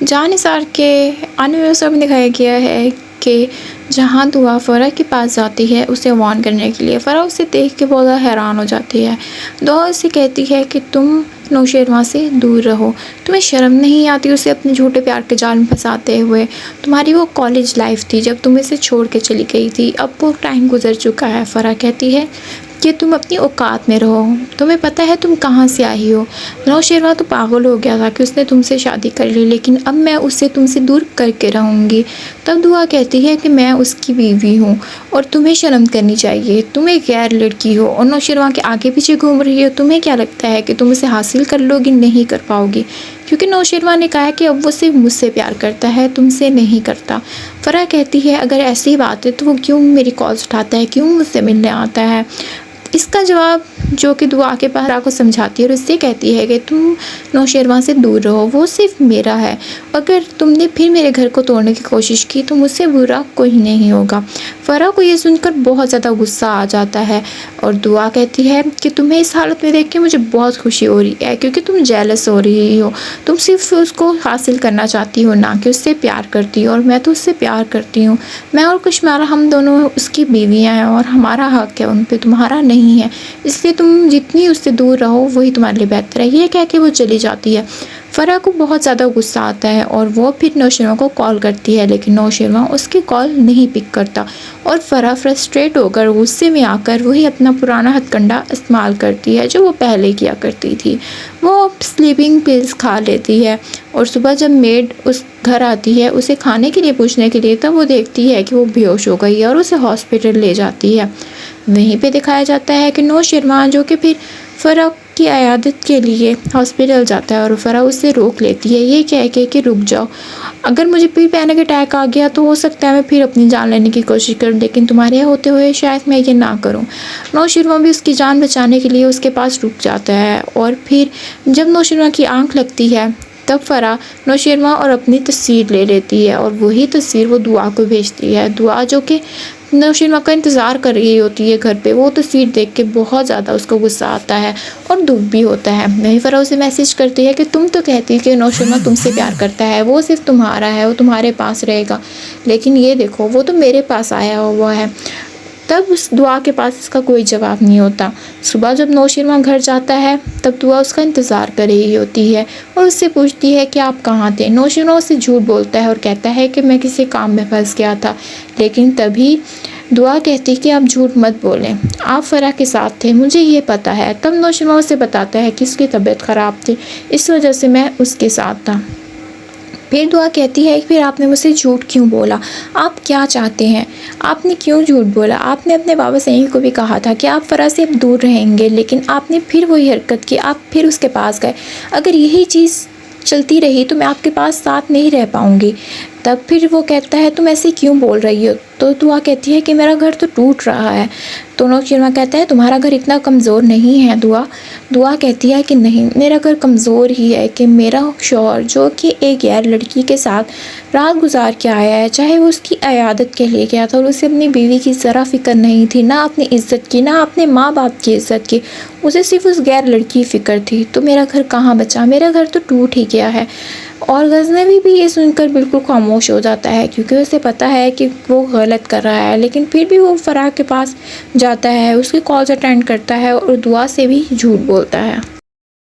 جانثار کے آنے والے میں دکھایا گیا ہے کہ جہاں دعا فرح کے پاس جاتی ہے اسے وارن کرنے کے لیے، فرح اسے دیکھ کے بہت زیادہ حیران ہو جاتی ہے۔ دعا اسے کہتی ہے کہ تم نوشیروان سے دور رہو، تمہیں شرم نہیں آتی اسے اپنے جھوٹے پیار کے جال میں پھنساتے ہوئے؟ تمہاری وہ کالج لائف تھی جب تم اسے چھوڑ کے چلی گئی تھی، اب وہ ٹائم گزر چکا ہے۔ فرح کہتی ہے کہ تم اپنی اوقات میں رہو، تمہیں پتہ ہے تم کہاں سے آئی ہو۔ نوشیروان تو پاگل ہو گیا تھا کہ اس نے تم سے شادی کر لی، لیکن اب میں اسے تم سے دور کر کے رہوں گی۔ تب دعا کہتی ہے کہ میں اس کی بیوی ہوں اور تمہیں شرم کرنی چاہیے، تم ایک غیر لڑکی ہو اور نوشیروان کے آگے پیچھے گھوم رہی ہو۔ تمہیں کیا لگتا ہے کہ تم اسے حاصل کر لو گی؟ نہیں کر پاؤ گی، کیونکہ نوشیروان نے کہا ہے کہ اب وہ صرف مجھ سے پیار کرتا ہے، تم سے نہیں کرتا۔ فرح کہتی ہے اگر ایسی بات ہے تو وہ کیوں میری کالز اٹھاتا ہے، کیوں مجھ سے ملنے آتا ہے؟ اس کا جواب جو کہ دعا کے پاس فرح کو سمجھاتی ہے اور اس سے کہتی ہے کہ تم نوشیروان سے دور رہو، وہ صرف میرا ہے، اگر تم نے پھر میرے گھر کو توڑنے کی کوشش کی تو مجھ سے برا کوئی نہیں ہوگا۔ فرح کو یہ سن کر بہت زیادہ غصہ آ جاتا ہے اور دعا کہتی ہے کہ تمہیں اس حالت میں دیکھ کے مجھے بہت خوشی ہو رہی ہے، کیونکہ تم جیلس ہو رہی ہو، تم صرف اس کو حاصل کرنا چاہتی ہو، نہ کہ اس سے پیار کرتی ہو، اور میں تو اس سے پیار کرتی ہوں۔ میں اور کشمیرہ ہم دونوں اس کی بیویاں ہیں اور ہمارا حق ہے ان پہ، تمہارا نہیں ہے، اس لیے تم جتنی اس سے دور رہو وہی تمہارے لیے بہتر ہے۔ یہ کہہ کے وہ چلی جاتی ہے۔ فرح کو بہت زیادہ غصہ آتا ہے اور وہ پھر نوشیروان کو کال کرتی ہے، لیکن نوشیروان اس کی کال نہیں پک کرتا اور فرح فرسٹریٹ ہو کر غصے میں آ کر وہی اپنا پرانا ہتھ کنڈا استعمال کرتی ہے جو وہ پہلے کیا کرتی تھی۔ وہ سلیپنگ پلز کھا لیتی ہے اور صبح جب میڈ اس گھر آتی ہے اسے کھانے کے لیے پوچھنے کے لیے، تب وہ دیکھتی ہے کہ وہ بے ہوش ہو گئی ہے اور اسے ہاسپٹل لے جاتی ہے۔ وہیں پہ دکھایا جاتا ہے کہ نوشیروان جو کہ پھر فرح کی عیادت کے لیے ہاسپٹل جاتا ہے اور فرح اسے روک لیتی ہے، یہ کہہ کے کہ رک جاؤ، اگر مجھے پھر پینک اٹیک آ گیا تو ہو سکتا ہے میں پھر اپنی جان لینے کی کوشش کروں، لیکن تمہارے ہوتے ہوئے شاید میں یہ نہ کروں۔ نوشیروان بھی اس کی جان بچانے کے لیے اس کے پاس رک جاتا ہے اور پھر جب نوشیروان کی آنکھ لگتی ہے تب فرح نوشیروان اور اپنی تصویر لے لیتی ہے اور وہی تصویر وہ دعا کو بھیجتی ہے۔ دعا جو کہ نوشیروان کا انتظار کر رہی ہوتی ہے گھر پہ، وہ تصویر دیکھ کے بہت زیادہ اس کو غصہ آتا ہے اور دکھ بھی ہوتا ہے۔ وہیں فرح اسے میسیج کرتی ہے کہ تم تو کہتی کہ نوشیروان تم سے پیار کرتا ہے، وہ صرف تمہارا ہے، وہ تمہارے پاس رہے گا، لیکن یہ دیکھو وہ تو میرے پاس آیا ہوا ہے۔ تب اس دعا کے پاس اس کا کوئی جواب نہیں ہوتا۔ صبح جب نوشیروان گھر جاتا ہے تب دعا اس کا انتظار کر رہی ہوتی ہے اور اس سے پوچھتی ہے کہ آپ کہاں تھے۔ نوشیروان اسے جھوٹ بولتا ہے اور کہتا ہے کہ میں کسی کام میں پھنس گیا تھا، لیکن تبھی دعا کہتی کہ آپ جھوٹ مت بولیں، آپ فرح کے ساتھ تھے، مجھے یہ پتہ ہے۔ تب نوشیروان اسے بتاتا ہے کہ اس کی طبیعت خراب تھی، اس وجہ سے میں اس کے ساتھ تھا۔ پھر دعا کہتی ہے کہ پھر آپ نے مجھ سے جھوٹ کیوں بولا، آپ کیا چاہتے ہیں، آپ نے کیوں جھوٹ بولا؟ آپ نے اپنے بابا سعید کو بھی کہا تھا کہ آپ فرح سے اب دور رہیں گے، لیکن آپ نے پھر وہی حرکت کی، آپ پھر اس کے پاس گئے۔ اگر یہی چیز چلتی رہی تو میں آپ کے پاس ساتھ نہیں رہ پاؤں گی۔ تب پھر وہ کہتا ہے تم ایسے کیوں بول رہی ہو؟ تو دعا کہتی ہے کہ میرا گھر تو ٹوٹ رہا ہے۔ تو نوشیروان کہتا ہے تمہارا گھر اتنا کمزور نہیں ہے دعا۔ دعا کہتی ہے کہ نہیں، میرا گھر کمزور ہی ہے کہ میرا شوہر جو کہ ایک غیر لڑکی کے ساتھ رات گزار کے آیا ہے، چاہے وہ اس کی عیادت کے لیے گیا تھا اور اسے اپنی بیوی کی ذرا فکر نہیں تھی، نہ اپنی عزت کی، نہ اپنے ماں باپ کی عزت کی، اسے صرف اس غیر لڑکی فکر تھی، تو میرا گھر کہاں بچا، میرا گھر تو ٹوٹ ہی گیا ہے۔ اور غزنوی بھی یہ سن کر بالکل خاموش ہو جاتا ہے کیونکہ اسے پتہ ہے کہ وہ غلط کر رہا ہے، لیکن پھر بھی وہ فرح کے پاس جاتا ہے، اس کی کالز اٹینڈ کرتا ہے اور دعا سے بھی جھوٹ بولتا ہے۔